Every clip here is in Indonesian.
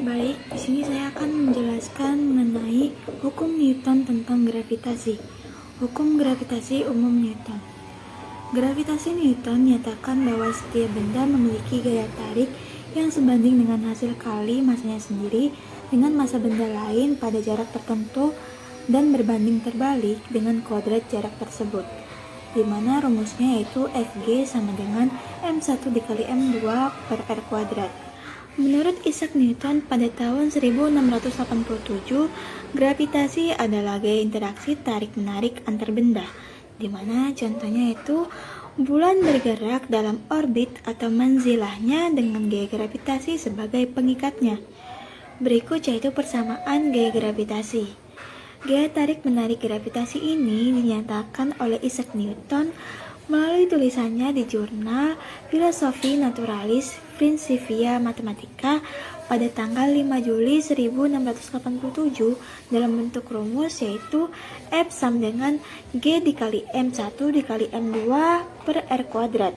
Baik, di sini saya akan menjelaskan mengenai hukum Newton tentang gravitasi. Hukum gravitasi umum Newton. Gravitasi Newton menyatakan bahwa setiap benda memiliki gaya tarik yang sebanding dengan hasil kali masanya sendiri dengan massa benda lain pada jarak tertentu dan berbanding terbalik dengan kuadrat jarak tersebut, di mana rumusnya yaitu Fg sama dengan m1 dikali m2 per r kuadrat. Menurut Isaac Newton pada tahun 1687, gravitasi adalah gaya interaksi tarik-menarik antar benda, di mana contohnya itu bulan bergerak dalam orbit atau manzilahnya dengan gaya gravitasi sebagai pengikatnya. Berikut yaitu persamaan gaya gravitasi. Gaya tarik-menarik gravitasi ini dinyatakan oleh Isaac Newton melalui tulisannya di jurnal Philosophiae Naturalis Principia Mathematica pada tanggal 5 Juli 1687 dalam bentuk rumus yaitu F sama dengan G dikali M1 dikali M2 per R kuadrat,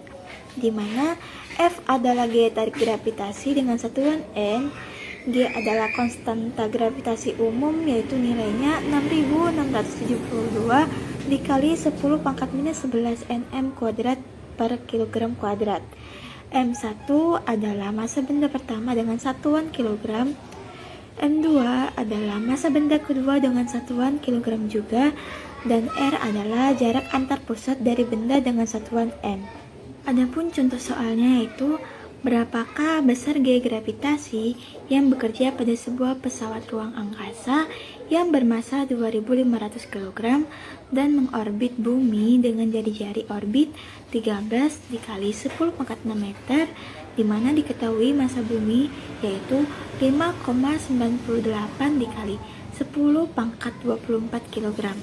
di mana F adalah gaya tarik gravitasi dengan satuan N, G adalah konstanta gravitasi umum yaitu nilainya 6672 dikali 10 pangkat minus 11 nm kuadrat per kilogram kuadrat. M1 adalah massa benda pertama dengan satuan kilogram, M2 adalah massa benda kedua dengan satuan kilogram juga, dan R adalah jarak antar pusat dari benda dengan satuan m. Adapun contoh soalnya yaitu berapakah besar gaya gravitasi yang bekerja pada sebuah pesawat ruang angkasa yang bermassa 2500 kg dan mengorbit bumi dengan jari-jari orbit 13 dikali 10 pangkat 6 meter, di mana diketahui massa bumi yaitu 5,98 dikali 10 pangkat 24 kg.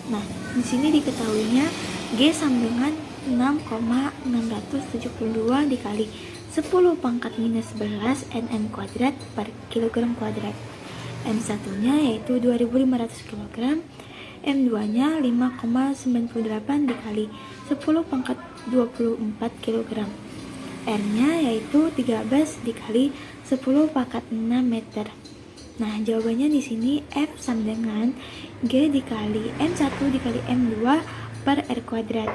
Nah, di sini diketahuinya G sama dengan 6,672 dikali 10 pangkat minus 11 nm kuadrat per kilogram kuadrat. M1 nya yaitu 2500 kg, M2 nya 5,98 dikali 10 pangkat 24 kg, R nya yaitu 13 dikali 10 pangkat 6 meter. Nah, jawabannya di sini F sama dengan G dikali M1 dikali M2 per R kuadrat.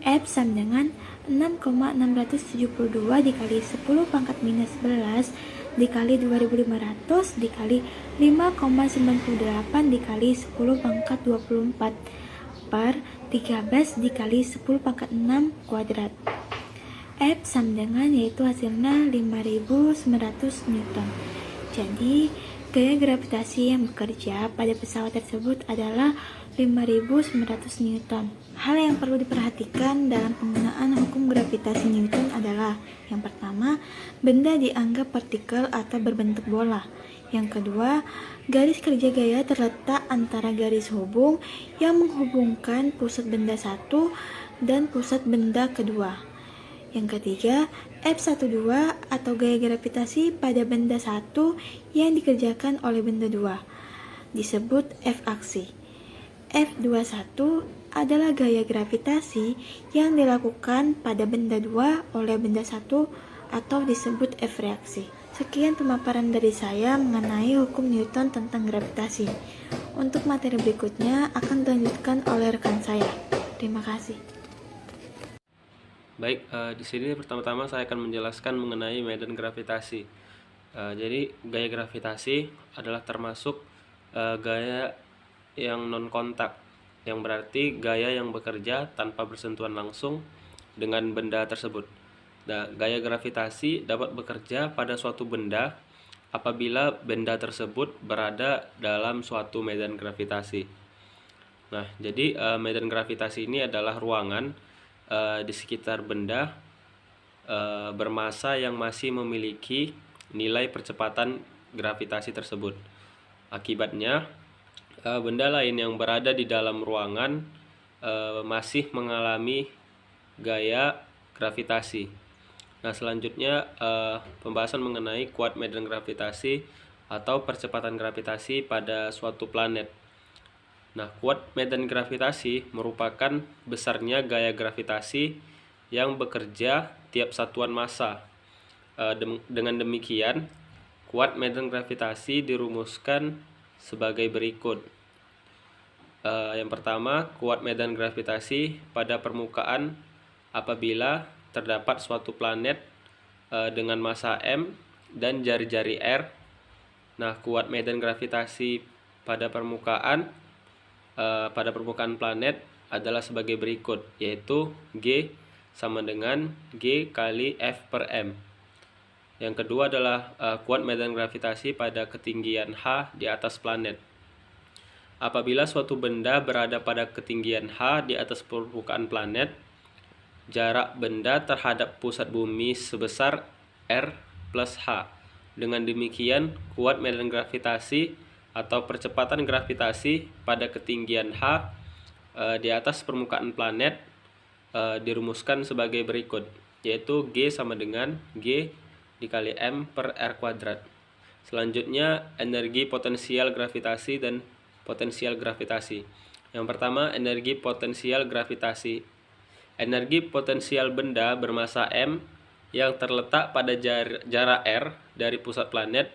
F sama dengan 6,672 dikali 10 pangkat minus 11 dikali 2500 dikali 5,98 dikali 10 pangkat 24 per 13 dikali 10 pangkat 6 kuadrat. F sama dengan yaitu hasilnya 5900 Newton. Jadi gaya gravitasi yang bekerja pada pesawat tersebut adalah 5900 Newton. Hal yang perlu diperhatikan dalam penggunaan hukum gravitasi Newton adalah yang pertama, benda dianggap partikel atau berbentuk bola. Yang kedua, garis kerja gaya terletak antara garis hubung yang menghubungkan pusat benda satu dan pusat benda kedua. Yang ketiga, F12 atau gaya gravitasi pada benda satu yang dikerjakan oleh benda dua disebut F aksi. F21 adalah gaya gravitasi yang dilakukan pada benda dua oleh benda satu atau disebut F reaksi. Sekian pemaparan dari saya mengenai hukum Newton tentang gravitasi. Untuk materi berikutnya akan dilanjutkan oleh rekan saya. Terima kasih. Baik, di sini pertama-tama saya akan menjelaskan mengenai medan gravitasi. Jadi gaya gravitasi adalah termasuk gaya yang non kontak, yang berarti gaya yang bekerja tanpa bersentuhan langsung dengan benda tersebut. Nah, gaya gravitasi dapat bekerja pada suatu benda apabila benda tersebut berada dalam suatu medan gravitasi. Nah, jadi medan gravitasi ini adalah ruangan di sekitar benda bermassa yang masih memiliki nilai percepatan gravitasi tersebut. Akibatnya, benda lain yang berada di dalam ruangan masih mengalami gaya gravitasi. Nah, selanjutnya pembahasan mengenai kuat medan gravitasi atau percepatan gravitasi pada suatu planet. Nah, kuat medan gravitasi merupakan besarnya gaya gravitasi yang bekerja tiap satuan massa. Dengan demikian, kuat medan gravitasi dirumuskan sebagai berikut. Yang pertama, kuat medan gravitasi pada permukaan apabila terdapat suatu planet dengan massa m dan jari-jari r. Nah, kuat medan gravitasi pada permukaan planet adalah sebagai berikut, yaitu G sama dengan G kali F per M. Yang kedua adalah kuat medan gravitasi pada ketinggian H di atas planet. Apabila suatu benda berada pada ketinggian H di atas permukaan planet, jarak benda terhadap pusat bumi sebesar R plus H. Dengan demikian, kuat medan gravitasi atau percepatan gravitasi pada ketinggian H di atas permukaan planet dirumuskan sebagai berikut, yaitu G sama dengan G dikali M per R kuadrat. Selanjutnya, energi potensial gravitasi dan potensial gravitasi. Yang pertama, energi potensial gravitasi. Energi potensial benda bermassa M yang terletak pada jarak R dari pusat planet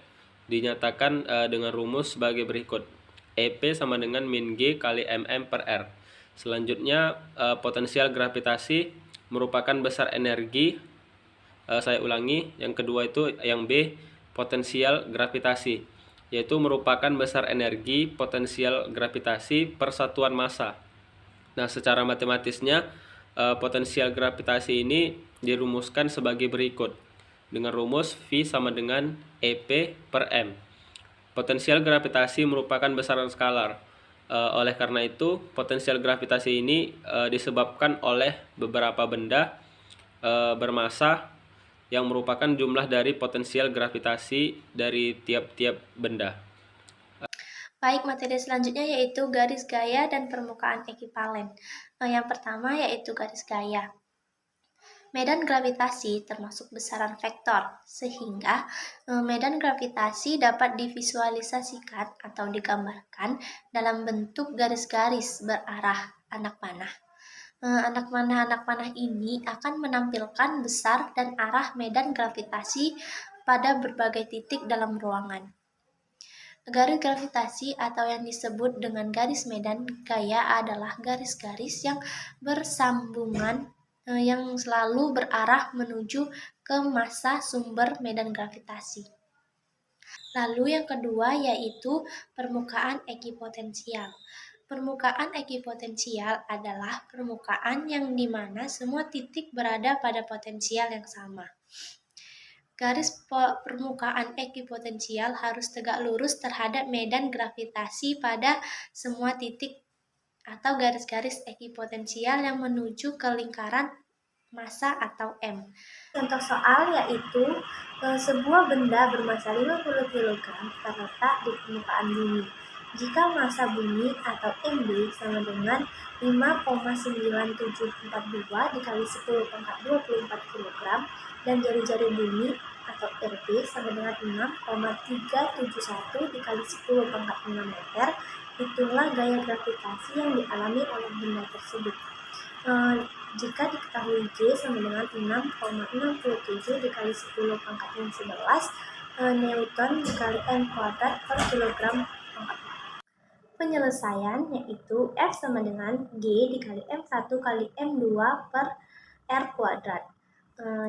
dinyatakan dengan rumus sebagai berikut. EP sama dengan min G kali mm per R. Selanjutnya, potensial gravitasi merupakan besar energi. Saya ulangi, yang kedua itu yang B, potensial gravitasi, yaitu merupakan besar energi potensial gravitasi per satuan massa. Nah, secara matematisnya potensial gravitasi ini dirumuskan sebagai berikut dengan rumus V sama dengan EP per M. Potensial gravitasi merupakan besaran skalar. Oleh karena itu, potensial gravitasi ini disebabkan oleh beberapa benda bermassa yang merupakan jumlah dari potensial gravitasi dari tiap-tiap benda. Baik, materi selanjutnya yaitu garis gaya dan permukaan ekivalen. Yang pertama yaitu garis gaya. Medan gravitasi termasuk besaran vektor, sehingga medan gravitasi dapat divisualisasikan atau digambarkan dalam bentuk garis-garis berarah anak panah. Anak panah ini akan menampilkan besar dan arah medan gravitasi pada berbagai titik dalam ruangan. Garis gravitasi atau yang disebut dengan garis medan gaya adalah garis-garis yang bersambungan yang selalu berarah menuju ke massa sumber medan gravitasi. Lalu yang kedua yaitu permukaan ekipotensial. Permukaan ekipotensial adalah permukaan yang dimana semua titik berada pada potensial yang sama. Garis permukaan ekipotensial harus tegak lurus terhadap medan gravitasi pada semua titik atau garis-garis ekipotensial yang menuju ke lingkaran massa atau M. Contoh soal yaitu sebuah benda bermassa 50 kg terletak di permukaan bumi. Jika massa bumi atau MB sama dengan 5,9742 dikali 10 pangkat 24 kg dan jari-jari bumi atau RB sama dengan 6,371 dikali 10 pangkat 6 meter, hitunglah gaya gravitasi yang dialami oleh benda tersebut. Jika diketahui G sama dengan 6,67 dikali 10 pangkat 11 Newton dikali M kuadrat per kilogram pangkat. Penyelesaian yaitu F sama dengan G dikali M1 kali M2 per R kuadrat,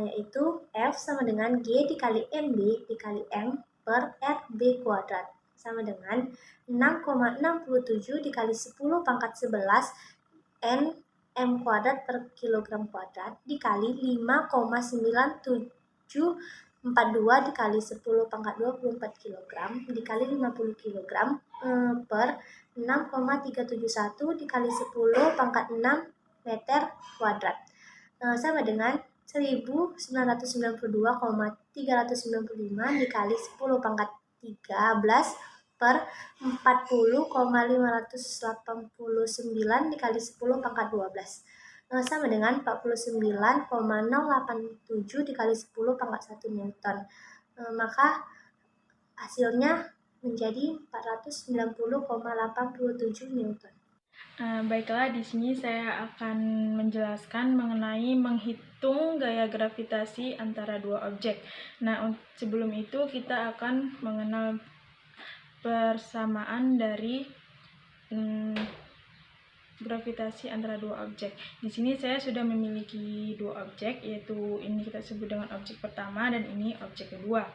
yaitu F sama dengan G dikali MB dikali M per RB kuadrat sama dengan 6,67 dikali 10 pangkat 11 N M kuadrat per kilogram kuadrat dikali 5,9742 dikali 10 pangkat 24 kg dikali 50 kg per 6,371 dikali 10 pangkat 6 meter kuadrat sama dengan 1992,395 dikali 10 pangkat 13 per 40,589 dikali 10 pangkat 12 sama dengan 49,087 dikali 10 pangkat 1 Newton. Maka hasilnya menjadi 490,87 Newton. Baiklah, di sini saya akan menjelaskan mengenai menghitung gaya gravitasi antara dua objek. Nah, sebelum itu kita akan mengenal persamaan dari gravitasi antara dua objek. Di sini saya sudah memiliki dua objek, yaitu ini kita sebut dengan objek pertama dan ini objek kedua,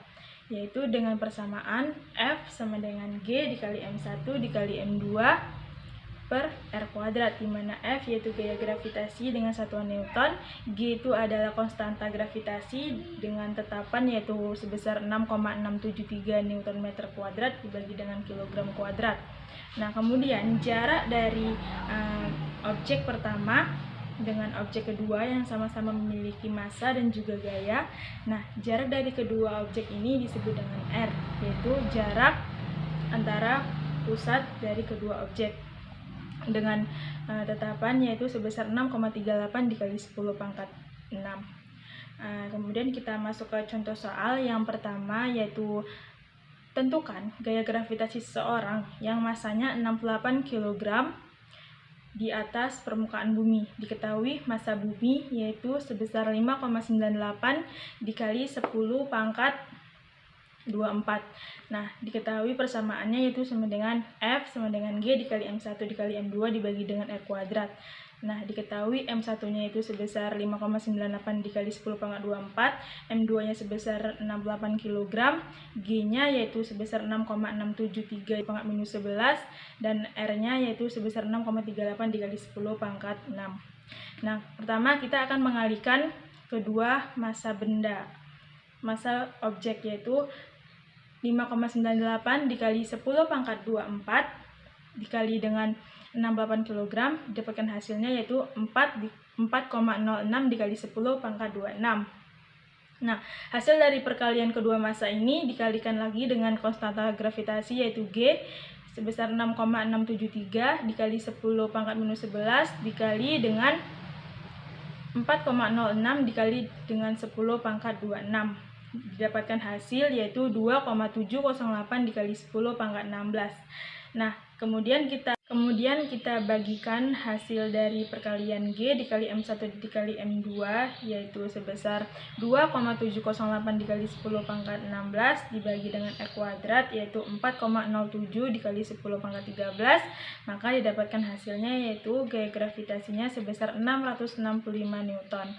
yaitu dengan persamaan F sama dengan G dikali M1 dikali M2 per R kuadrat, di mana F yaitu gaya gravitasi dengan satuan Newton, G itu adalah konstanta gravitasi dengan tetapan yaitu sebesar 6,673 Newton meter kuadrat dibagi dengan kilogram kuadrat. Nah, kemudian jarak dari objek pertama dengan objek kedua yang sama-sama memiliki massa dan juga gaya. Nah, jarak dari kedua objek ini disebut dengan R, yaitu jarak antara pusat dari kedua objek dengan tetapan yaitu sebesar 6,38 dikali 10 pangkat 6. Kemudian kita masuk ke contoh soal yang pertama, yaitu tentukan gaya gravitasi seseorang yang masanya 68 kg di atas permukaan bumi. Diketahui massa bumi yaitu sebesar 5,98 dikali 10 pangkat 24. Nah, diketahui persamaannya yaitu sama dengan F sama dengan G dikali M1 dikali M2 dibagi dengan R kuadrat. Nah, diketahui M1-nya itu sebesar 5,98 dikali 10 pangkat 24, M2-nya sebesar 68 kg, G-nya yaitu sebesar 6,673 pangkat minus 11, dan R-nya yaitu sebesar 6,38 dikali 10 pangkat 6. Nah, pertama kita akan mengalihkan kedua massa benda. Massa objek yaitu 5,98 dikali 10 pangkat 24 dikali dengan 68 kg, didapatkan hasilnya yaitu 4,06 dikali 10 pangkat 26. Nah, hasil dari perkalian kedua massa ini dikalikan lagi dengan konstanta gravitasi yaitu G sebesar 6,673 dikali 10 pangkat minus 11 dikali dengan 4,06 dikali dengan 10 pangkat 26. Didapatkan hasil yaitu 2,708 dikali 10 pangkat 16. Nah, kemudian kita bagikan hasil dari perkalian G dikali M1 dikali M2 yaitu sebesar 2,708 dikali 10 pangkat 16 dibagi dengan R kuadrat yaitu 4,07 dikali 10 pangkat 13, maka didapatkan hasilnya yaitu gaya gravitasinya sebesar 665 Newton.